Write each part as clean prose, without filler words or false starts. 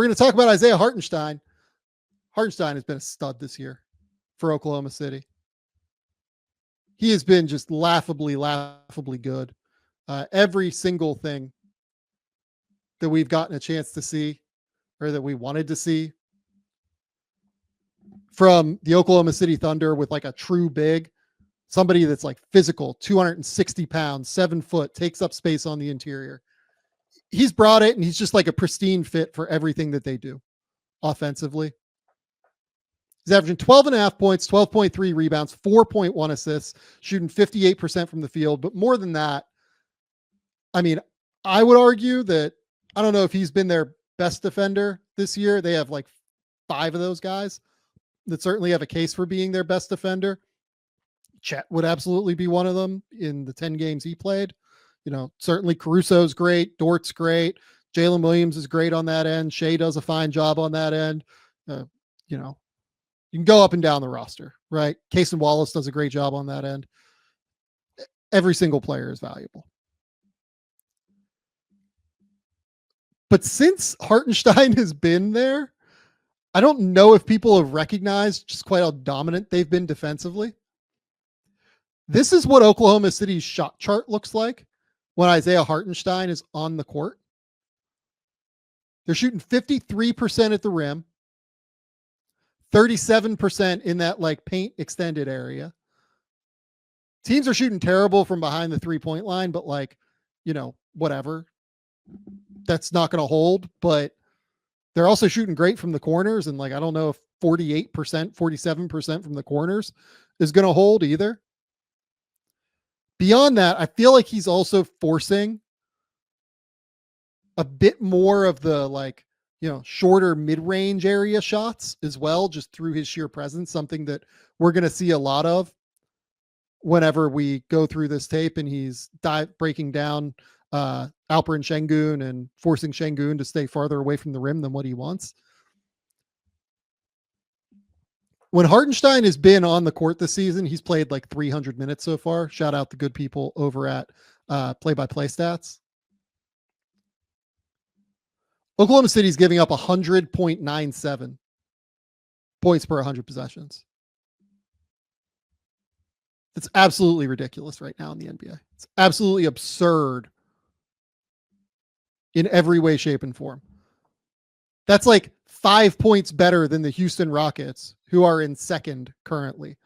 we're going to talk about Isaiah Hartenstein. Hartenstein has been a stud this year for Oklahoma City. He has been just laughably good. Every single thing that we've gotten a chance to see, or that we wanted to see from the Oklahoma City Thunder, with like a true big, somebody that's like physical, 260 pounds, 7 foot, takes up space on the interior. He's brought it, and he's just like a pristine fit for everything that they do offensively. He's averaging 12.5 points, 12.3 rebounds, 4.1 assists, shooting 58% from the field. But more than that, I mean, I would argue that, I don't know if he's been their best defender this year. They have like 5 of those guys that certainly have a case for being their best defender. Chet would absolutely be one of them in the 10 games he played. You know, certainly Caruso's great. Dort's great. Jalen Williams is great on that end. Shea does a fine job on that end. You know, you can go up and down the roster, right? Cason Wallace does a great job on that end. Every single player is valuable. But since Hartenstein has been there, I don't know if people have recognized just quite how dominant they've been defensively. This is what Oklahoma City's shot chart looks like when Isaiah Hartenstein is on the court. They're shooting 53% at the rim, 37% in that like paint extended area. Teams are shooting terrible from behind the 3-point line, but like, you know, whatever. That's not going to hold, but they're also shooting great from the corners. And like, I don't know if 48%, 47% from the corners is going to hold either. Beyond that, I feel like he's also forcing a bit more of the like, you know, shorter mid-range area shots as well, just through his sheer presence, something that we're going to see a lot of whenever we go through this tape and he's breaking down Alperen Şengün and forcing Şengün to stay farther away from the rim than what he wants. When Hartenstein has been on the court this season, he's played like 300 minutes so far. Shout out the good people over at Play-by-Play Stats. Oklahoma City's giving up 100.97 points per 100 possessions. It's absolutely ridiculous right now in the NBA. It's absolutely absurd in every way, shape, and form. That's like 5 points better than the Houston Rockets, who are in second currently.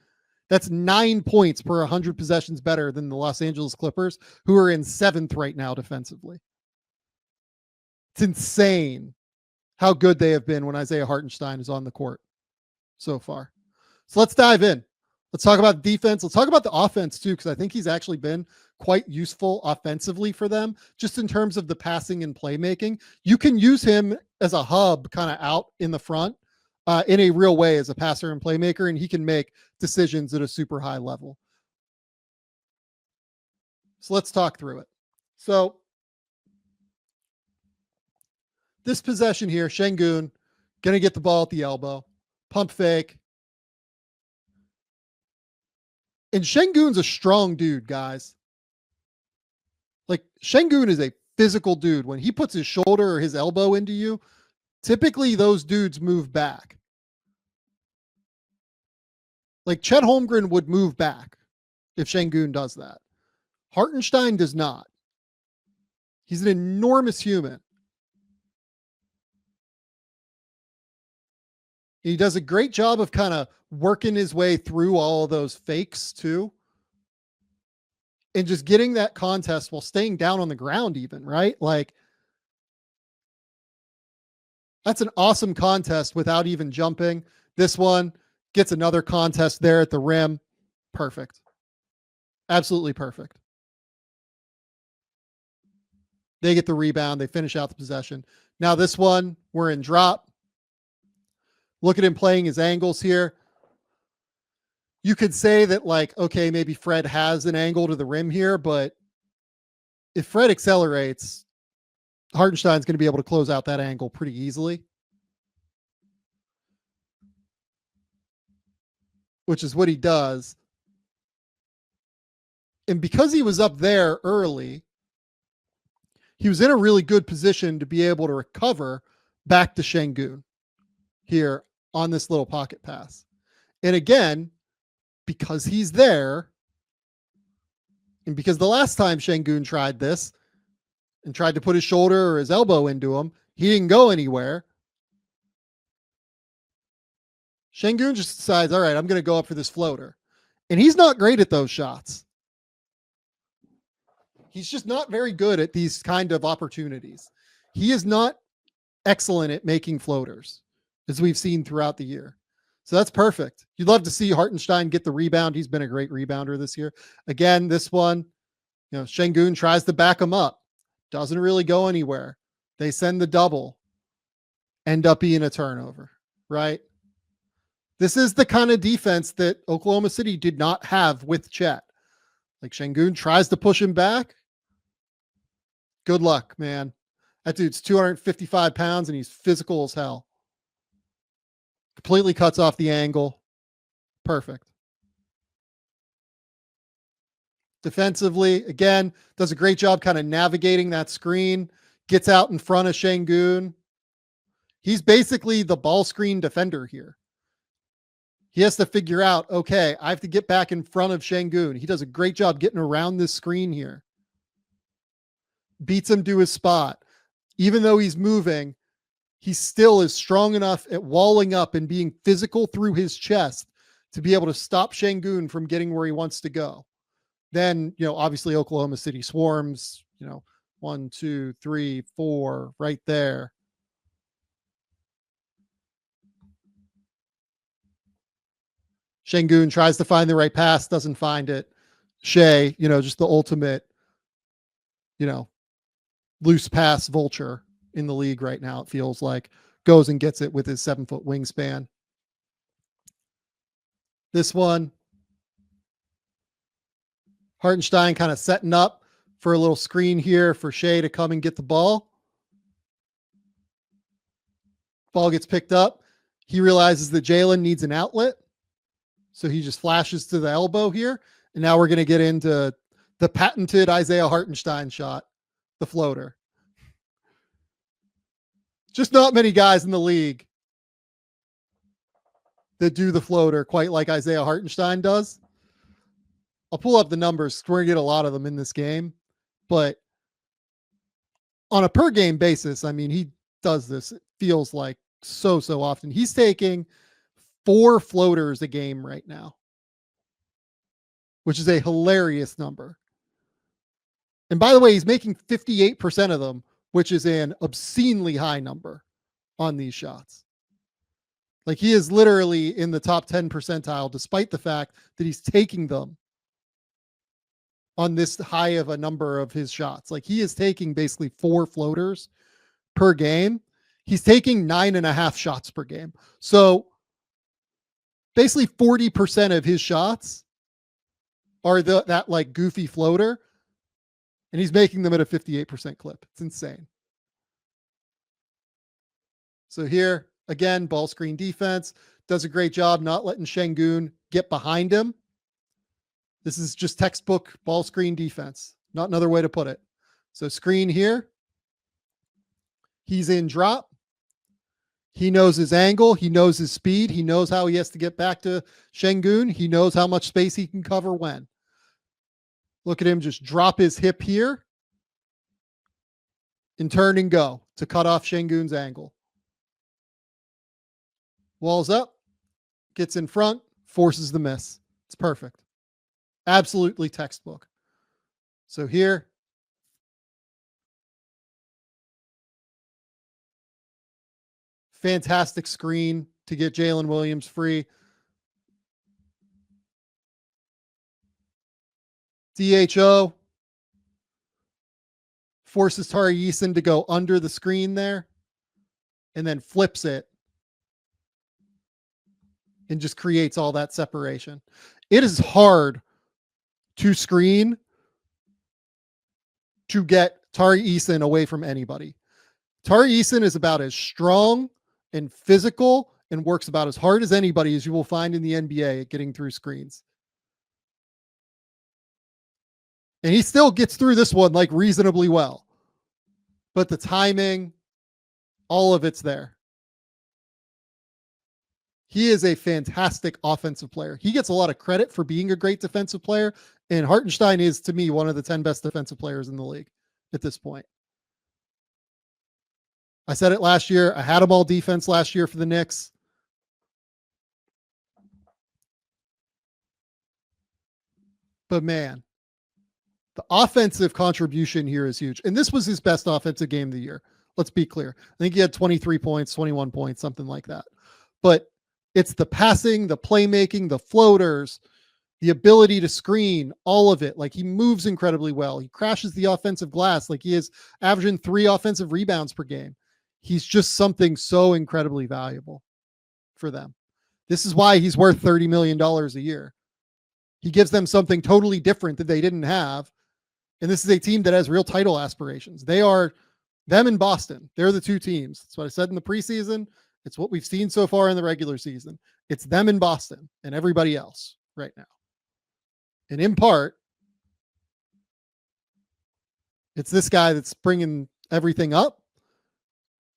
That's 9 points per 100 possessions better than the Los Angeles Clippers, who are in 7th right now defensively. It's insane how good they have been when Isaiah Hartenstein is on the court so far. So let's dive in. Let's talk about defense. Let's talk about the offense too, because I think he's actually been quite useful offensively for them, just in terms of the passing and playmaking. You can use him as a hub kind of out in the front in a real way as a passer and playmaker, and he can make decisions at a super high level. So let's talk through it. So this possession here, Şengün going to get the ball at the elbow, pump fake. And Şengün's a strong dude, guys. Like, Şengün is a physical dude. When he puts his shoulder or his elbow into you, typically those dudes move back. Like, Chet Holmgren would move back if Şengün does that. Hartenstein does not. He's an enormous human. He does a great job of kind of working his way through all of those fakes too. And just getting that contest while staying down on the ground even, right? Like, that's an awesome contest without even jumping. This one gets another contest there at the rim. Perfect. Absolutely perfect. They get the rebound. They finish out the possession. Now this one, we're in drop. Look at him playing his angles here. You could say that, like, okay, maybe Fred has an angle to the rim here, but if Fred accelerates, Hartenstein's going to be able to close out that angle pretty easily, which is what he does. And because he was up there early, he was in a really good position to be able to recover back to Şengün here on this little pocket pass. And again, because he's there, and because the last time Şengün tried this and tried to put his shoulder or his elbow into him, he didn't go anywhere. Şengün just decides, all right, I'm going to go up for this floater. And he's not great at those shots. He's just not very good at these kind of opportunities. He is not excellent at making floaters, as we've seen throughout the year. So that's perfect. You'd love to see Hartenstein get the rebound. He's been a great rebounder this year. Again, this one, Şengün tries to back him up. Doesn't really go anywhere. They send the double. End up being a turnover, right? This is the kind of defense that Oklahoma City did not have with Chet. Like Şengün tries to push him back. Good luck, man. That dude's 255 pounds and he's physical as hell. Completely cuts off the angle. Perfect. Defensively, again, does a great job kind of navigating that screen. Gets out in front of Şengün. He's basically the ball screen defender here. He has to figure out, okay, I have to get back in front of Şengün. He does a great job getting around this screen here. Beats him to his spot. Even though he's moving, he still is strong enough at walling up and being physical through his chest to be able to stop Şengün from getting where he wants to go. Then, obviously Oklahoma City swarms, 1, 2, 3, 4, right there. Şengün tries to find the right pass, doesn't find it. Shea, just the ultimate, loose pass vulture in the league right now. It feels like goes and gets it with his 7-foot wingspan. This one, Hartenstein kind of setting up for a little screen here for Shea to come and get the ball. Ball gets picked up. He realizes that Jalen needs an outlet. So he just flashes to the elbow here. And now we're going to get into the patented Isaiah Hartenstein shot, the floater. Just not many guys in the league that do the floater quite like Isaiah Hartenstein does. I'll pull up the numbers. We're going to get a lot of them in this game. But on a per game basis, he does this, it feels like so often. He's taking 4 floaters a game right now, which is a hilarious number. And by the way, he's making 58% of them, which is an obscenely high number on these shots. Like he is literally in the top 10 percentile, despite the fact that he's taking them on this high of a number of his shots. Like he is taking basically 4 floaters per game. He's taking 9.5 shots per game. So basically 40% of his shots are that like goofy floater, and he's making them at a 58% clip. It's insane. So here, again, ball screen defense, does a great job not letting Şengün get behind him. This is just textbook ball screen defense. Not another way to put it. So screen here. He's in drop. He knows his angle. He knows his speed. He knows how he has to get back to Şengün. He knows how much space he can cover when. Look at him just drop his hip here and turn and go to cut off Şengün's angle. Walls up, gets in front, forces the miss. It's perfect. Absolutely textbook. So here, fantastic screen to get Jalen Williams free. DHO forces Tari Eason to go under the screen there and then flips it and just creates all that separation. It is hard to screen to get Tari Eason away from anybody. Tari Eason is about as strong and physical and works about as hard as anybody as you will find in the NBA at getting through screens. And he still gets through this one like reasonably well. But the timing All of it's there. He is a fantastic offensive player. He gets a lot of credit for being a great defensive player, and Hartenstein is, to me, one of the 10 best defensive players in the league at this point. I said it last year. I had him all defense last year for the Knicks. But man, the offensive contribution here is huge. And this was his best offensive game of the year. Let's be clear. I think he had 23 points, 21 points, something like that. But it's the passing, the playmaking, the floaters, the ability to screen, all of it. Like, he moves incredibly well. He crashes the offensive glass. Like, he is averaging 3 offensive rebounds per game. He's just something so incredibly valuable for them. This is why he's worth $30 million a year. He gives them something totally different that they didn't have. And this is a team that has real title aspirations. They are them in Boston. They're the two teams. That's what I said in the preseason. It's what we've seen so far in the regular season. It's them in Boston and everybody else right now. And in part, it's this guy that's bringing everything up.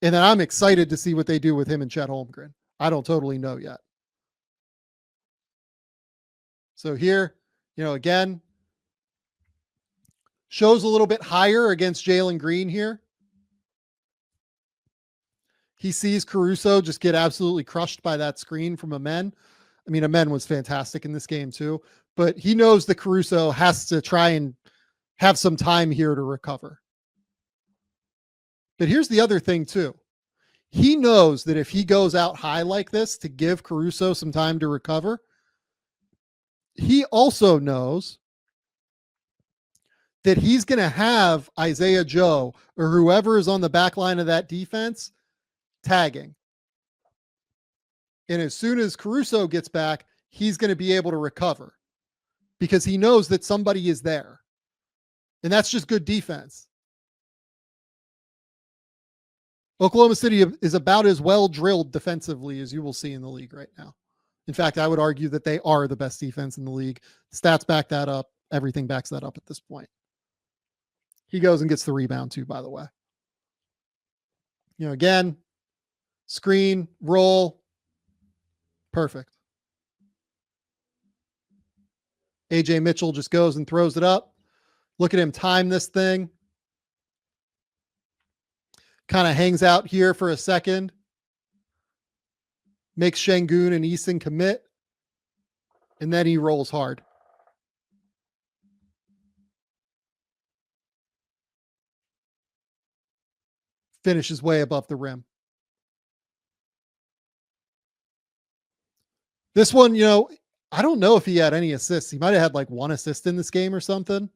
And then I'm excited to see what they do with him and Chet Holmgren. I don't totally know yet. So here, again, shows a little bit higher against Jalen Green here. He sees Caruso just get absolutely crushed by that screen from Amen. I mean, Amen was fantastic in this game too, but he knows that Caruso has to try and have some time here to recover. But here's the other thing too. He knows that if he goes out high like this to give Caruso some time to recover, he also knows that he's going to have Isaiah Joe or whoever is on the back line of that defense tagging. And as soon as Caruso gets back, he's going to be able to recover because he knows that somebody is there. And that's just good defense. Oklahoma City is about as well drilled defensively as you will see in the league right now. In fact, I would argue that they are the best defense in the league. Stats back that up. Everything backs that up at this point. He goes and gets the rebound too, by the way. Again, screen, roll, perfect. AJ Mitchell just goes and throws it up. Look at him time this thing. Kind of hangs out here for a second. Makes Şengün and Eason commit. And then he rolls hard. Finishes way above the rim. This one, I don't know if he had any assists. He might have had like 1 assist in this game or something.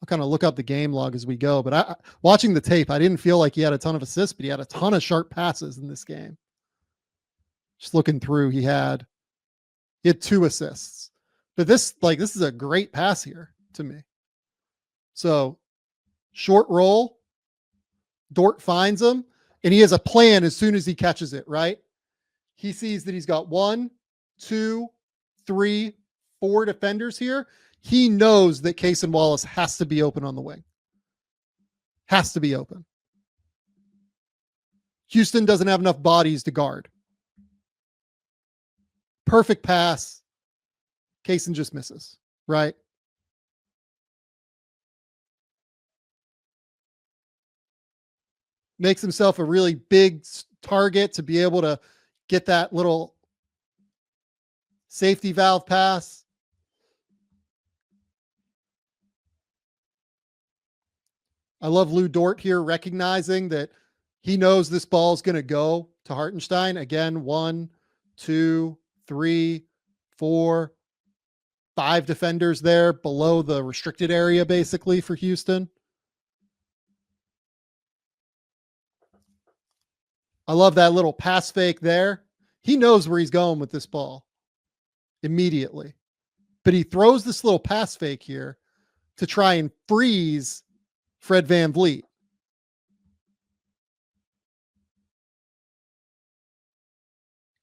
I'll kind of look up the game log as we go. But watching the tape, I didn't feel like he had a ton of assists, but he had a ton of sharp passes in this game. Just looking through, he had 2 assists. But this is a great pass here to me. So short roll, Dort finds him, and he has a plan as soon as he catches it, right? He sees that he's got 1, 2, 3, 4 defenders here. He knows that Cason Wallace has to be open on the wing. Has to be open. Houston doesn't have enough bodies to guard. Perfect pass. Cason just misses, right? Makes himself a really big target to be able to get that little safety valve pass. I love Lou Dort here recognizing that he knows this ball is going to go to Hartenstein. Again, 1, 2, 3, 4, 5 defenders there below the restricted area, basically, for Houston. I love that little pass fake there. He knows where he's going with this ball immediately. But he throws this little pass fake here to try and freeze Fred VanVleet.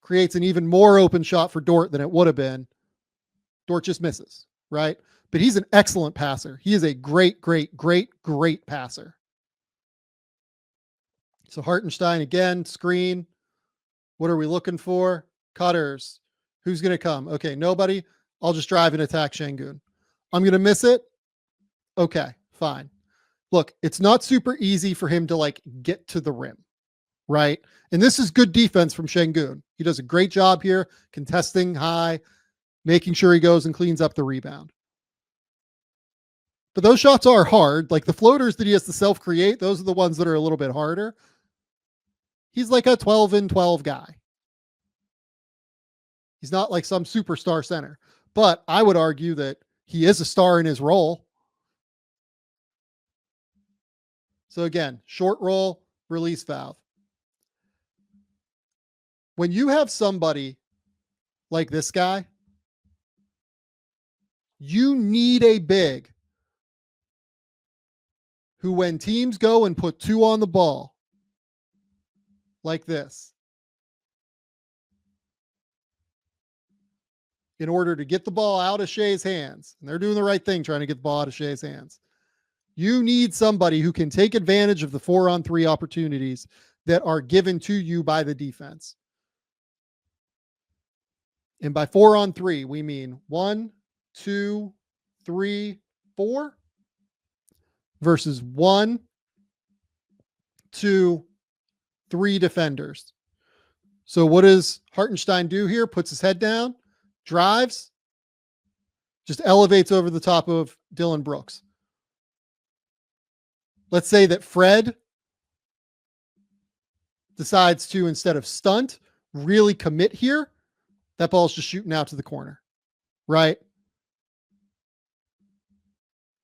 Creates an even more open shot for Dort than it would have been. Dort just misses, right? But he's an excellent passer. He is a great, great, great, great passer. So Hartenstein again, screen. What are we looking for? Cutters. Who's going to come? Okay, nobody. I'll just drive and attack Şengün. I'm going to miss it. Okay, fine. Look, it's not super easy for him to like get to the rim, right? And this is good defense from Şengün. He does a great job here, contesting high, making sure he goes and cleans up the rebound. But those shots are hard. Like the floaters that he has to self-create, those are the ones that are a little bit harder. He's like a 12 and 12 guy. He's not like some superstar center. But I would argue that he is a star in his role. So again, short roll, release valve. When you have somebody like this guy, you need a big who, when teams go and put 2 on the ball like this, in order to get the ball out of Shea's hands, and they're doing the right thing trying to get the ball out of Shea's hands, you need somebody who can take advantage of the 4-on-3 opportunities that are given to you by the defense. And by 4-on-3, we mean 1, 2, 3, 4 versus 1, 2, 3 defenders. So what does Hartenstein do here? Puts his head down, drives, just elevates over the top of Dylan Brooks. Let's say that Fred decides to, instead of stunt, really commit here. That ball's just shooting out to the corner, right?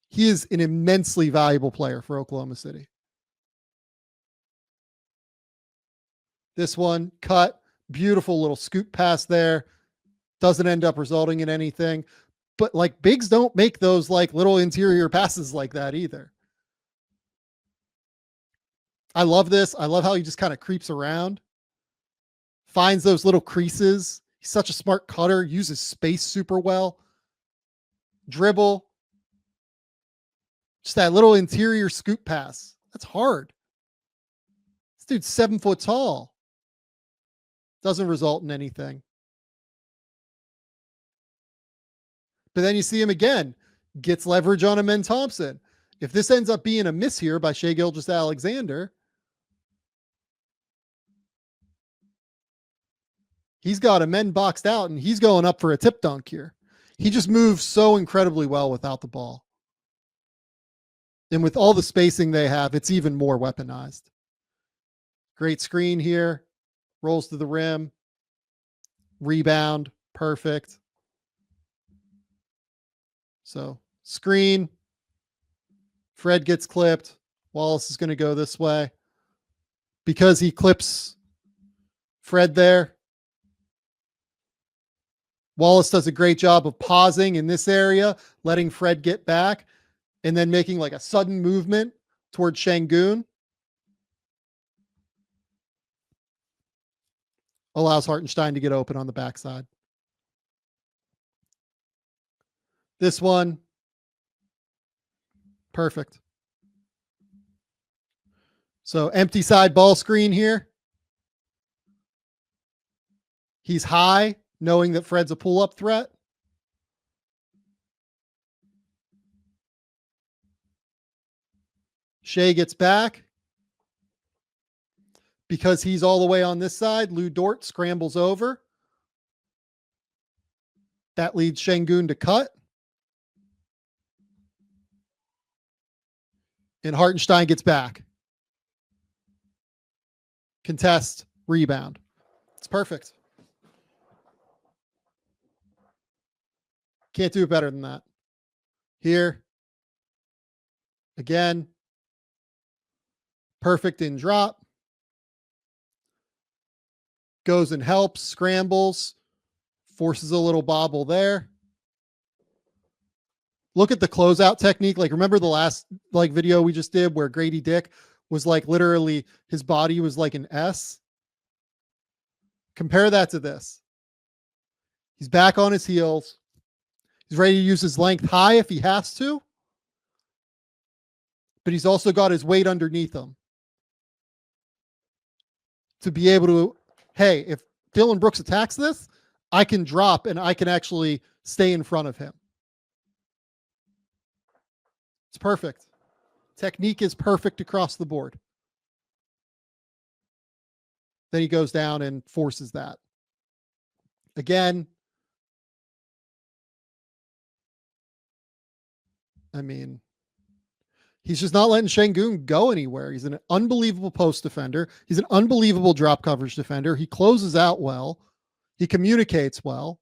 He is an immensely valuable player for Oklahoma City. This one, cut, beautiful little scoop pass there. Doesn't end up resulting in anything. But like bigs don't make those like little interior passes like that either. I love this. I love how he just kind of creeps around, finds those little creases. He's such a smart cutter, uses space super well. Dribble. Just that little interior scoop pass. That's hard. This dude's 7 foot tall. Doesn't result in anything. But then you see him again. Gets leverage on Amen Thompson. If this ends up being a miss here by Shai Gilgeous-Alexander, he's got Amen boxed out and he's going up for a tip dunk here. He just moves so incredibly well without the ball. And with all the spacing they have, it's even more weaponized. Great screen here. Rolls to the rim. Rebound. Perfect. So screen. Fred gets clipped. Wallace is going to go this way. Because he clips Fred there, Wallace does a great job of pausing in this area, letting Fred get back, and then making like a sudden movement towards Şengün. Allows Hartenstein to get open on the backside. This one, perfect. So empty side ball screen here. He's high, knowing that Fred's a pull-up threat. Shai gets back. Because he's all the way on this side, Lou Dort scrambles over. That leads Şengün to cut. And Hartenstein gets back. Contest, rebound. It's perfect. Can't do it better than that. Here. Again. Perfect in drop. Goes and helps, scrambles, forces a little bobble there. Look at the closeout technique. Like, remember the last like video we just did where Grady Dick was like literally his body was like an S? Compare that to this. He's back on his heels. He's ready to use his length high if he has to. But he's also got his weight underneath him. to be able to, hey, if Dylan Brooks attacks this, I can drop and I can actually stay in front of him. It's perfect. Technique is perfect across the board. Then he goes down and forces that. Again, I mean, he's just not letting Şengün go anywhere. He's an unbelievable post defender. He's an unbelievable drop coverage defender. He closes out well. He communicates well.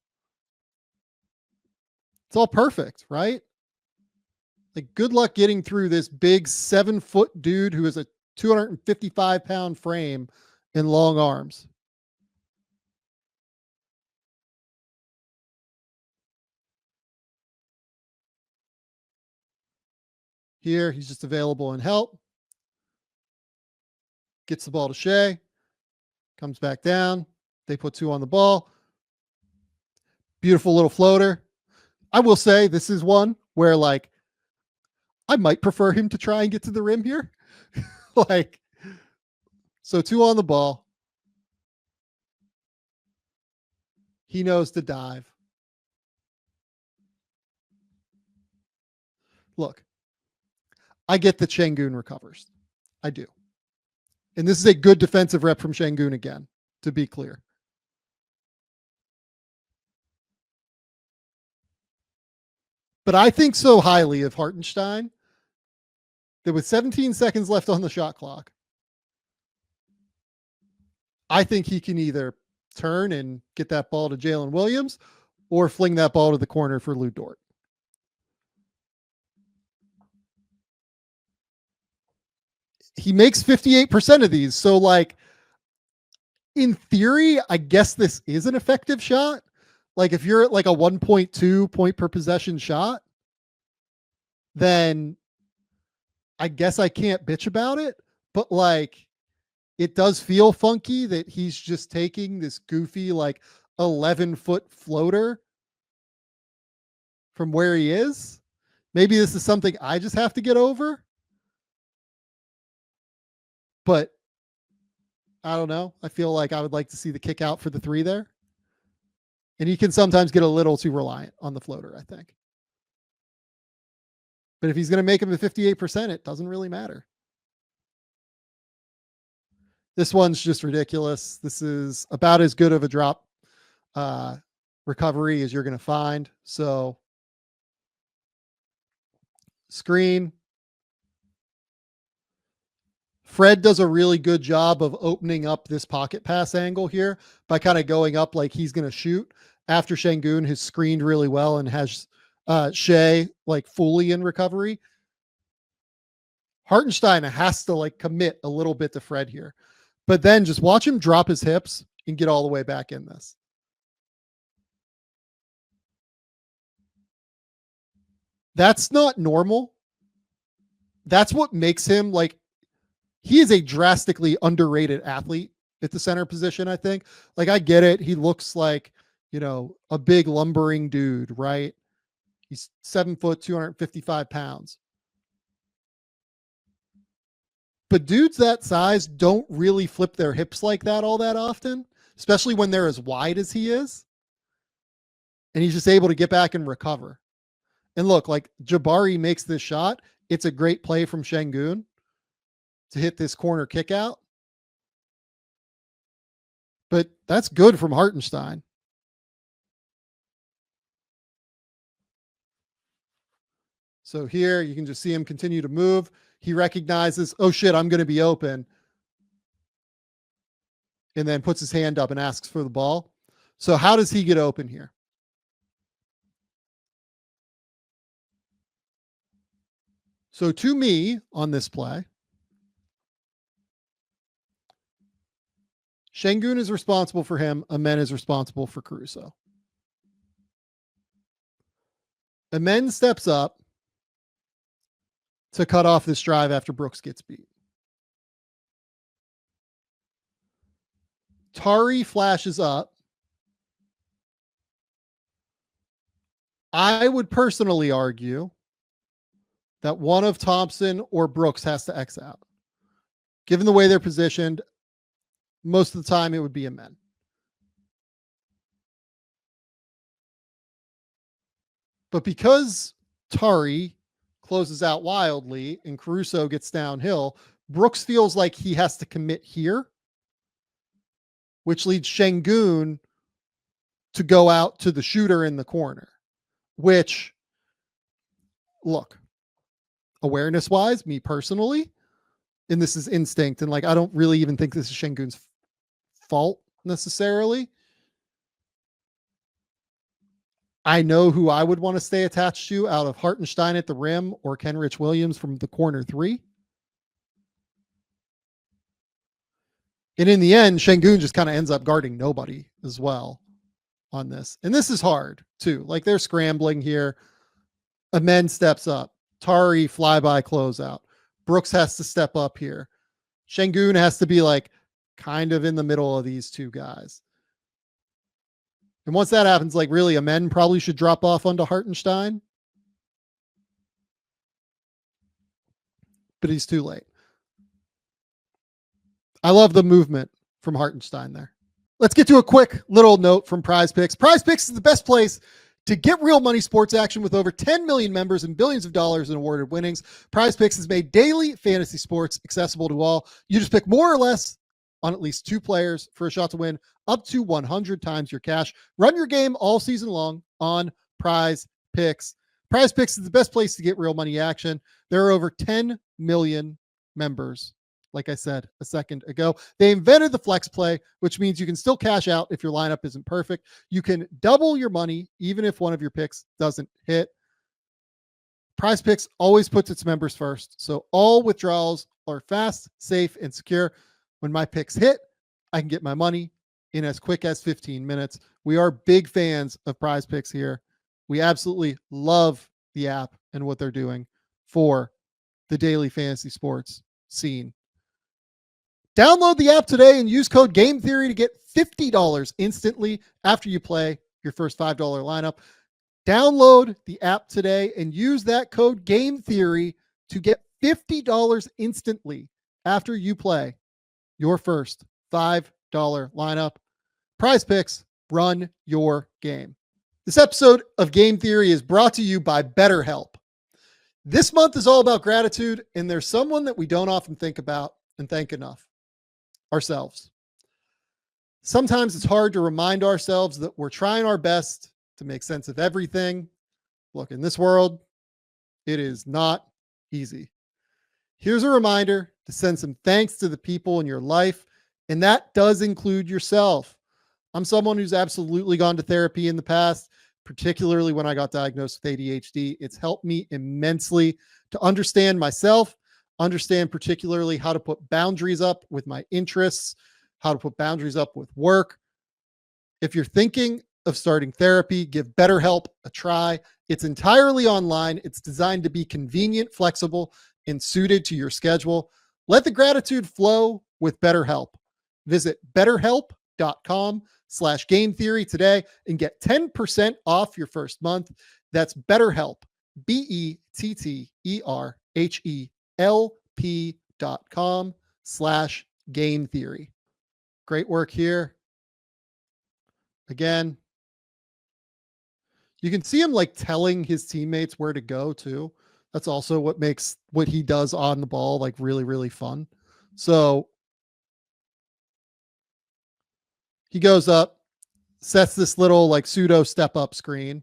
It's all perfect, right? Like, good luck getting through this big 7-foot dude who has a 255-pound frame and long arms. Here, he's just available in help. Gets the ball to Shea. Comes back down. They put 2 on the ball. Beautiful little floater. I will say this is one where, like, I might prefer him to try and get to the rim here. Like, so 2 on the ball. He knows to dive. Look, I get that Şengün recovers. I do. And this is a good defensive rep from Şengün again, to be clear. But I think so highly of Hartenstein that with 17 seconds left on the shot clock, I think he can either turn and get that ball to Jalen Williams or fling that ball to the corner for Lou Dort. He makes 58% of these. So, like, in theory, I guess this is an effective shot. Like, if you're at like a 1.2 point per possession shot, then I guess I can't bitch about it. But, like, it does feel funky that he's just taking this goofy, like, 11-foot floater from where he is. Maybe this is something I just have to get over. But I don't know. I feel like I would like to see the kick out for the 3 there. And he can sometimes get a little too reliant on the floater, I think. But if he's going to make him at 58%, it doesn't really matter. This one's just ridiculous. This is about as good of a drop recovery as you're going to find. So, screen. Fred does a really good job of opening up this pocket pass angle here by kind of going up like he's going to shoot after Şengün has screened really well and has Shea like fully in recovery. Hartenstein has to like commit a little bit to Fred here, but then just watch him drop his hips and get all the way back in this. That's not normal. That's what makes him like, he is a drastically underrated athlete at the center position, I think. Like, I get it. He looks like, you know, a big lumbering dude, right? He's 7 foot, 255 pounds. But dudes that size don't really flip their hips like that all that often, especially when they're as wide as he is. And he's just able to get back and recover. And look, like, Jabari makes this shot. It's a great play from Şengün to hit this corner kick out. But that's good from Hartenstein. So here you can just see him continue to move. He recognizes, oh shit, I'm going to be open. And then puts his hand up and asks for the ball. So how does he get open here? So to me on this play, Şengün is responsible for him. Amen is responsible for Caruso. Amen steps up to cut off this drive after Brooks gets beat. Tari flashes up. I would personally argue that one of Thompson or Brooks has to X out. Given the way they're positioned, Most of the time, it would be a men. But because Tari closes out wildly and Caruso gets downhill, Brooks feels like he has to commit here, which leads Şengün to go out to the shooter in the corner, which, look, awareness wise, me personally, and this is instinct, and like I don't really even think this is Şengün's fault necessarily. I know who I would want to stay attached to out of Hartenstein at the rim or Kenrich Williams from the corner three. And in the end, Şengün just kind of ends up guarding nobody as well on this. And this is hard too. Like they're scrambling here. Amen steps up. Tari flyby closeout. Brooks has to step up here. Şengün has to be like kind of in the middle of these two guys. And once that happens, like really, Amen probably should drop off onto Hartenstein. But he's too late. I love the movement from Hartenstein there. Let's get to a quick little note from Prize Picks. Prize Picks is the best place to get real money sports action with over 10 million members and billions of dollars in awarded winnings. Prize Picks has made daily fantasy sports accessible to all. You just pick more or less on at least two players for a shot to win up to 100 times your cash. Run your game all season long on Prize Picks. Prize Picks is the best place to get real money action. There are over 10 million members. Like I said a second ago, they invented the flex play, which means you can still cash out if your lineup isn't perfect. You can double your money even if one of your picks doesn't hit. Prize Picks always puts its members first, so all withdrawals are fast, safe, and secure. When my picks hit, I can get my money in as quick as 15 minutes. We are big fans of Prize Picks here. We absolutely love the app and what they're doing for the daily fantasy sports scene. Download the app today and use code GameTheory to get $50 instantly after you play your first $5 lineup. Download the app today and use that code GameTheory to get $50 instantly after you play your first $5 lineup. Prize Picks, run your game. This episode of Game Theory is brought to you by BetterHelp. This month is all about gratitude, and there's someone that we don't often think about and thank enough. Ourselves. Sometimes it's hard to remind ourselves that we're trying our best to make sense of everything. Look, in this world, it is not easy. Here's a reminder to send some thanks to the people in your life, and that does include yourself. I'm someone who's absolutely gone to therapy in the past, particularly when I got diagnosed with ADHD. It's helped me immensely to understand myself, understand particularly how to put boundaries up with my interests, how to put boundaries up with work. If you're thinking of starting therapy, give BetterHelp a try. It's entirely online. It's designed to be convenient, flexible, and suited to your schedule. Let the gratitude flow with BetterHelp. Visit betterhelp.com/gametheory today and get 10% off your first month. That's BetterHelp, BetterHelp.com/gametheory. Great work here. Again, you can see him like telling his teammates where to go too. That's also what makes what he does on the ball like really, really fun. So he goes up, sets this little like pseudo step up screen.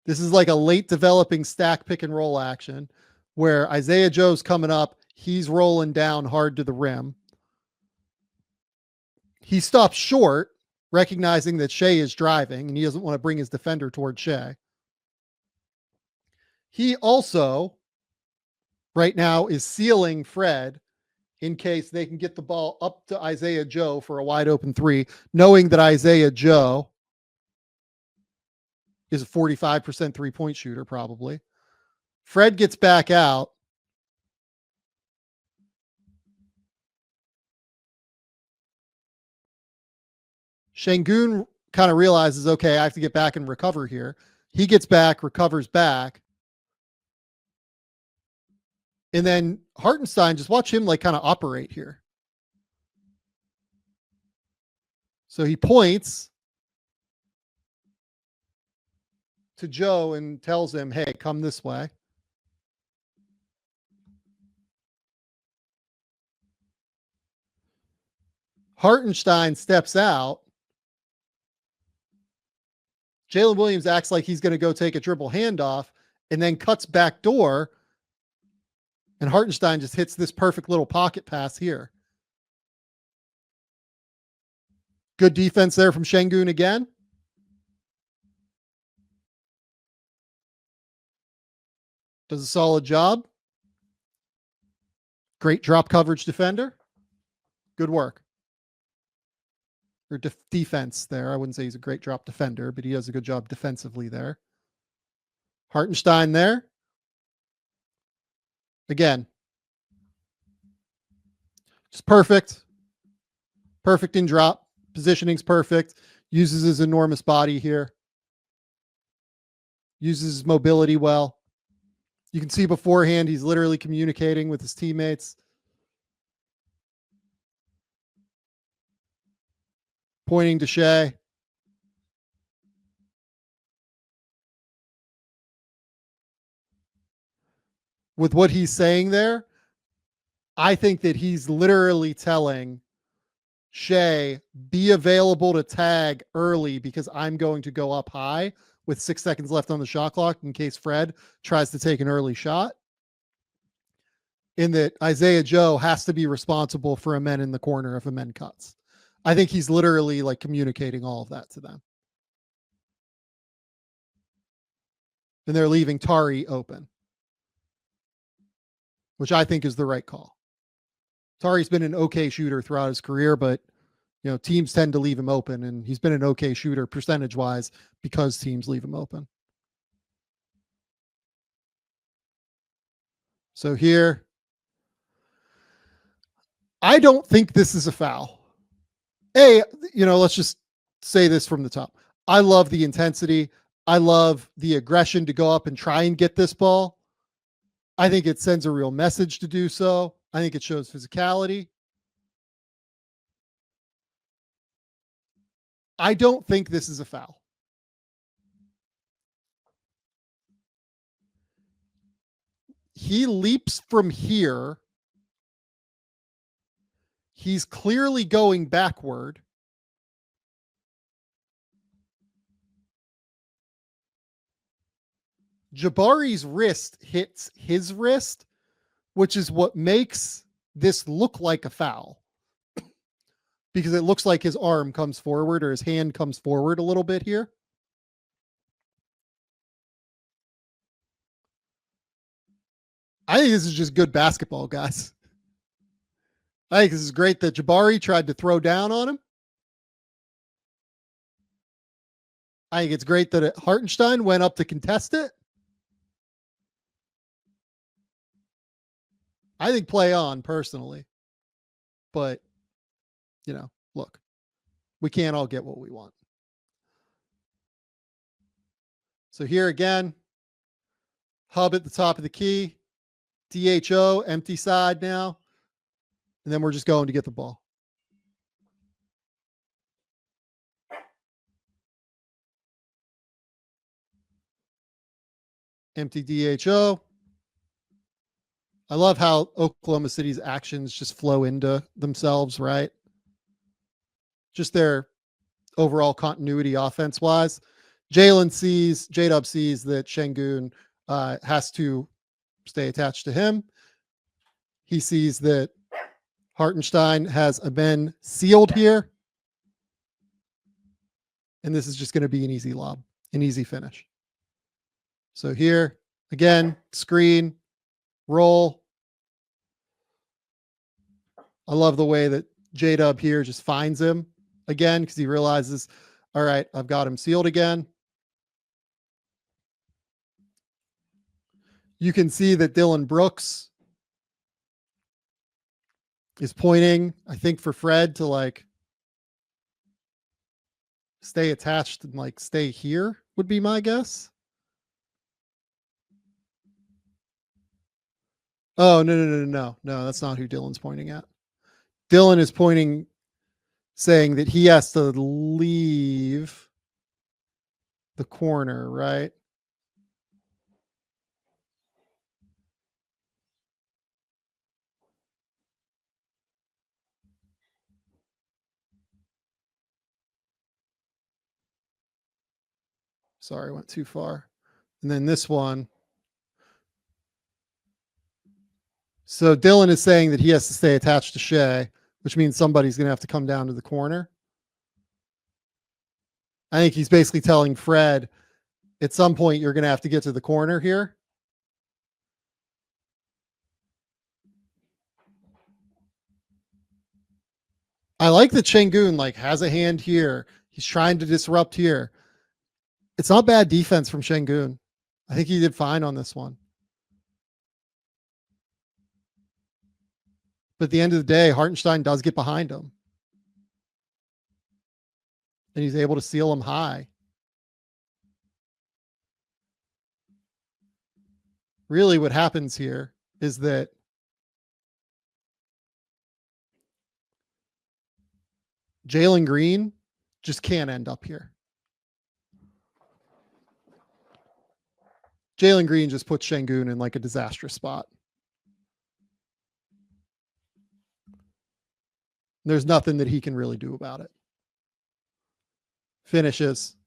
This is like a late developing stack pick and roll action where Isaiah Joe's coming up. He's rolling down hard to the rim. He stops short, recognizing that Shea is driving and he doesn't want to bring his defender toward Shea. He also right now is sealing Fred in case they can get the ball up to Isaiah Joe for a wide open three, knowing that Isaiah Joe is a 45% three-point shooter, probably. Fred gets back out. Şengün kind of realizes, okay, I have to get back and recover here. He gets back, recovers back. And then Hartenstein, just watch him like kind of operate here. So he points to Joe and tells him, hey, come this way. Hartenstein steps out. Jalen Williams acts like he's going to go take a dribble handoff and then cuts back door. And Hartenstein just hits this perfect little pocket pass here. Good defense there from Şengün again. Does a solid job. Great drop coverage defender. Good work. Or defense there. I wouldn't say he's a great drop defender, but he does a good job defensively there. Hartenstein there. Again. Just perfect. Perfect in drop. Positioning's perfect. Uses his enormous body here. Uses his mobility well. You can see beforehand, he's literally communicating with his teammates. Pointing to Shea. With what he's saying there, I think that he's literally telling Shea, be available to tag early because I'm going to go up high with 6 seconds left on the shot clock in case Fred tries to take an early shot. In that Isaiah Joe has to be responsible for a men in the corner if a men cuts. I think he's literally like communicating all of that to them. And they're leaving Tari open, which I think is the right call. Tari's been an okay shooter throughout his career, but you know, teams tend to leave him open, and he's been an okay shooter percentage-wise because teams leave him open. So here, I don't think this is a foul. Let's just say this from the top. I love the intensity. I love the aggression to go up and try and get this ball. I think it sends a real message to do so. I think it shows physicality. I don't think this is a foul. He leaps from here. He's clearly going backward. Jabari's wrist hits his wrist, which is what makes this look like a foul. Because it looks like his arm comes forward or his hand comes forward a little bit here. I think this is just good basketball, guys. I think this is great that Jabari tried to throw down on him. I think it's great that Hartenstein went up to contest it. I think play on personally. But, look, we can't all get what we want. So here again, Hub at the top of the key, DHO, empty side now. And then we're just going to get the ball. Empty DHO. I love how Oklahoma City's actions just flow into themselves, right? Just their overall continuity offense-wise. J-Dub sees that Şengün has to stay attached to him. He sees that Hartenstein has a men sealed here. And this is just going to be an easy lob, an easy finish. So here, again, screen, roll. I love the way that J-Dub here just finds him again because he realizes, all right, I've got him sealed again. You can see that Dylan Brooks is pointing, I think, for Fred to like stay attached and like stay here would be my guess. Oh, no. That's not who Dylan's pointing at. Dylan is pointing, saying that he has to leave the corner, right? Sorry, I went too far. And then this one. So Dylan is saying that he has to stay attached to Shea, which means somebody's going to have to come down to the corner. I think he's basically telling Fred, at some point, you're going to have to get to the corner here. I like that Şengün like has a hand here. He's trying to disrupt here. It's not bad defense from Şengün. I think he did fine on this one. But at the end of the day, Hartenstein does get behind him. And he's able to seal him high. Really what happens here is that Jalen Green just can't end up here. Jalen Green just puts Şengün in like a disastrous spot. There's nothing that he can really do about it. Finishes.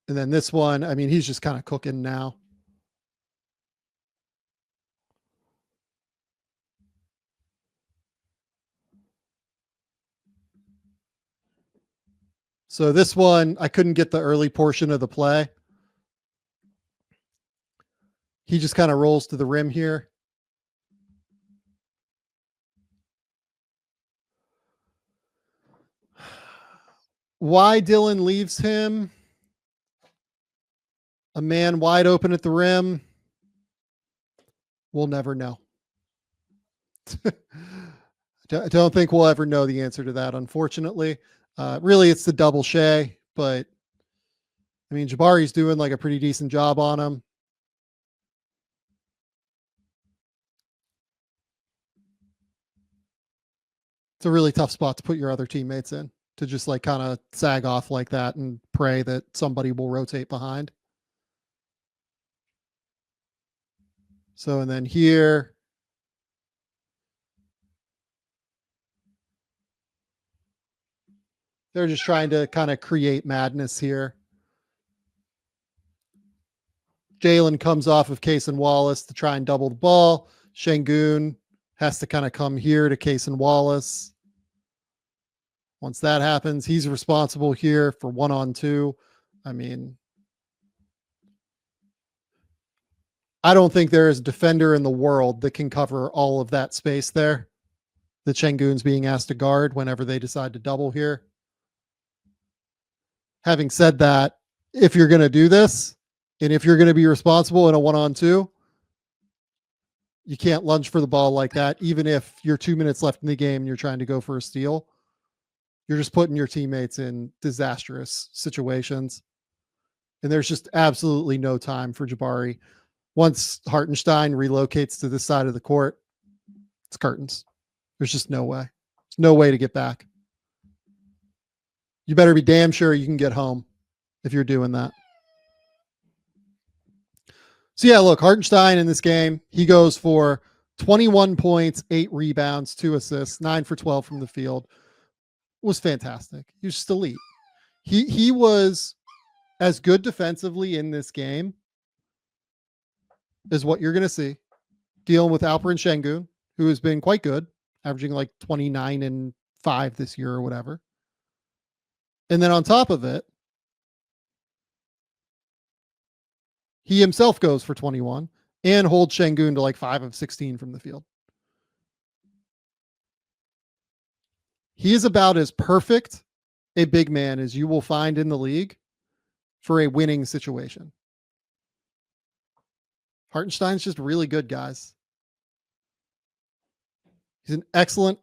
And then this one, I mean, he's just kind of cooking now. So this one, I couldn't get the early portion of the play. He just kind of rolls to the rim here. Why Dylan leaves him? A man wide open at the rim. We'll never know. I don't think we'll ever know the answer to that, unfortunately. Really, it's the double Shea, but I mean, Jabari's doing like a pretty decent job on him. It's a really tough spot to put your other teammates in, to just like kind of sag off like that and pray that somebody will rotate behind. So, and then here, they're just trying to kind of create madness here. Jalen comes off of Case and Wallace to try and double the ball. Şengün has to kind of come here to Case and Wallace. Once that happens, he's responsible here for 1-on-2. I mean, I don't think there is a defender in the world that can cover all of that space there that Şengün's being asked to guard whenever they decide to double here. Having said that, if you're going to do this, and if you're going to be responsible in a 1-on-2, you can't lunge for the ball like that, even if you're 2 minutes left in the game and you're trying to go for a steal. You're just putting your teammates in disastrous situations. And there's just absolutely no time for Jabari. Once Hartenstein relocates to this side of the court, it's curtains. There's just no way. There's no way to get back. You better be damn sure you can get home if you're doing that. So yeah, look, Hartenstein in this game, he goes for 21 points, 8 rebounds, 2 assists, 9 for 12 from the field. Was fantastic. He was just elite. He was as good defensively in this game as what you're going to see, dealing with Alperen Şengün, who has been quite good, averaging like 29 and 5 this year or whatever. And then on top of it, he himself goes for 21 and holds Şengün to like 5 of 16 from the field. He is about as perfect a big man as you will find in the league for a winning situation. Hartenstein's just really good, guys. He's an excellent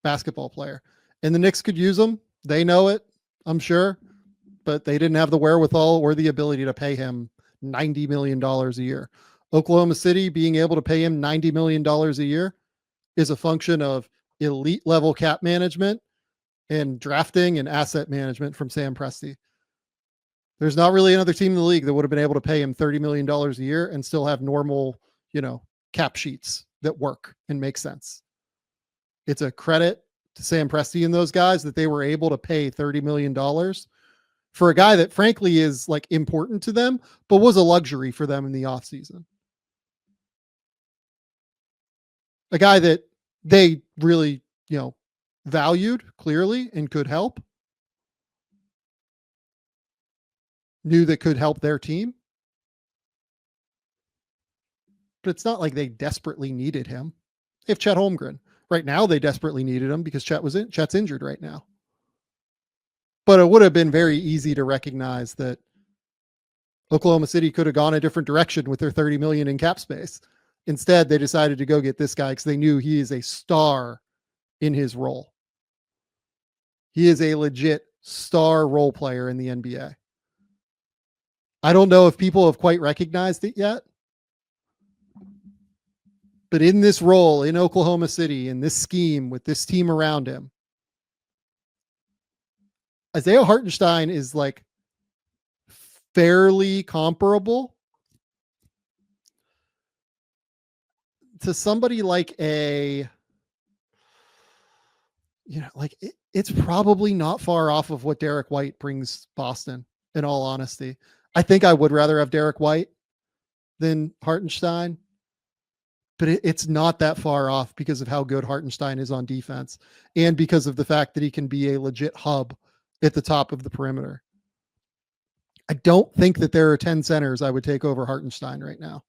basketball player. And the Knicks could use him. They know it, I'm sure. but they didn't have the wherewithal or the ability to pay him $90 million a year. Oklahoma City being able to pay him $90 million a year is a function of elite level cap management and drafting and asset management from Sam Presti. There's not really another team in the league that would have been able to pay him $30 million a year and still have normal, cap sheets that work and make sense. It's a credit to Sam Presti and those guys that they were able to pay $30 million for a guy that frankly is like important to them, but was a luxury for them in the offseason. A guy that they really, valued clearly and could help, knew that could help their team. But it's not like they desperately needed him. They have Chet Holmgren. Right now, they desperately needed him because Chet's injured right now. But it would have been very easy to recognize that Oklahoma City could have gone a different direction with their $30 million in cap space. Instead, they decided to go get this guy because they knew he is a star in his role. He is a legit star role player in the NBA. I don't know if people have quite recognized it yet, but in this role in Oklahoma City, in this scheme with this team around him, Isaiah Hartenstein is like fairly comparable to somebody like it's probably not far off of what Derek White brings Boston, in all honesty. I think I would rather have Derek White than Hartenstein, but it's not that far off because of how good Hartenstein is on defense and because of the fact that he can be a legit hub at the top of the perimeter. I don't think that there are 10 centers I would take over Hartenstein right now.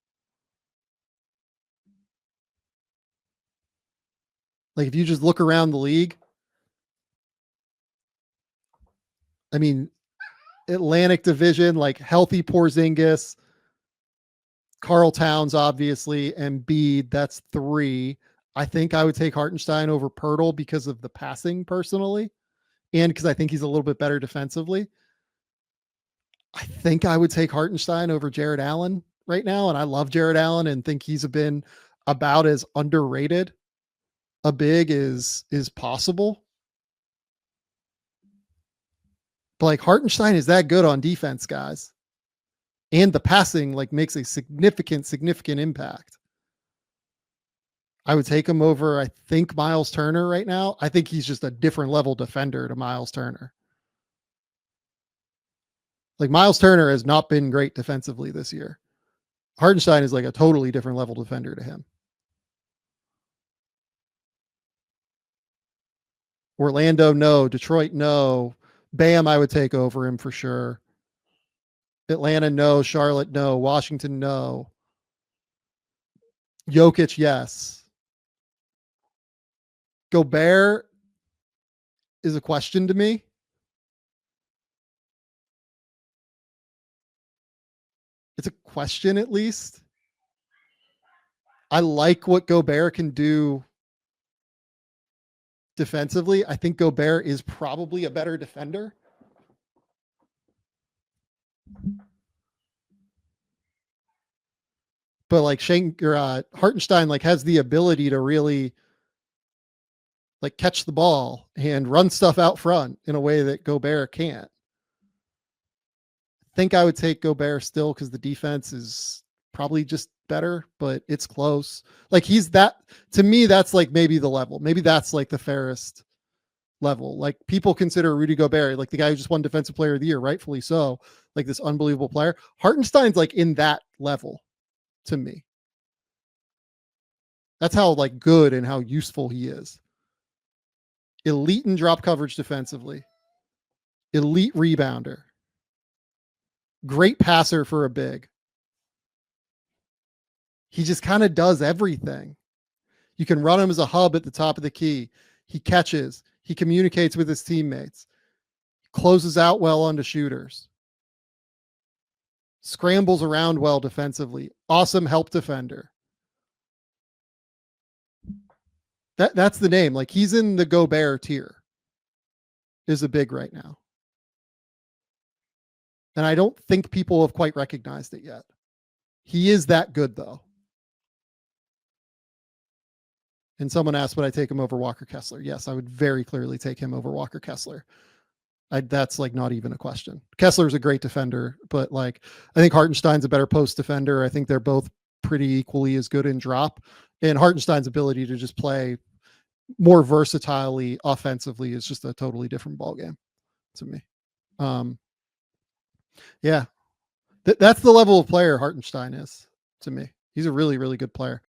Like if you just look around the league, I mean, Atlantic Division, like healthy Porzingis, Karl Towns, obviously, Embiid, that's 3. I think I would take Hartenstein over Pirtle because of the passing personally, and because I think he's a little bit better defensively. I think I would take Hartenstein over Jared Allen right now, and I love Jared Allen and think he's been about as underrated a big is possible. But like Hartenstein is that good on defense, guys. And the passing like makes a significant impact. I would take him over, I think, Miles Turner right now. I think he's just a different level defender to Miles Turner. Like Miles Turner has not been great defensively this year. Hartenstein is like a totally different level defender to him. Orlando, no. Detroit, no. Bam, I would take over him for sure. Atlanta, no. Charlotte, no. Washington, no. Jokic, yes. Gobert is a question to me. It's a question at least. I like what Gobert can do defensively. I think Gobert is probably a better defender. But like Hartenstein like has the ability to really like catch the ball and run stuff out front in a way that Gobert can't. I think I would take Gobert still because the defense is probably just better, but it's close. Like he's that, to me, that's like maybe the level. Maybe that's like the fairest level. Like people consider Rudy Gobert like the guy who just won Defensive Player of the Year, rightfully so, like this unbelievable player. Hartenstein's like in that level to me. That's how like good and how useful he is. Elite in drop coverage defensively. Elite rebounder. Great passer for a big. He just kind of does everything. You can run him as a hub at the top of the key. He catches. He communicates with his teammates. Closes out well onto shooters. Scrambles around well defensively. Awesome help defender. That's the name. Like he's in the Gobert tier. Is a big right now. And I don't think people have quite recognized it yet. He is that good, though. And someone asked, would I take him over Walker Kessler? Yes, I would very clearly take him over Walker Kessler. That's like not even a question. Kessler's a great defender, but like I think Hartenstein's a better post defender. I think they're both pretty equally as good in drop. And Hartenstein's ability to just play more versatilely offensively is just a totally different ballgame to me. Yeah, that's the level of player Hartenstein is to me. He's a really, really good player.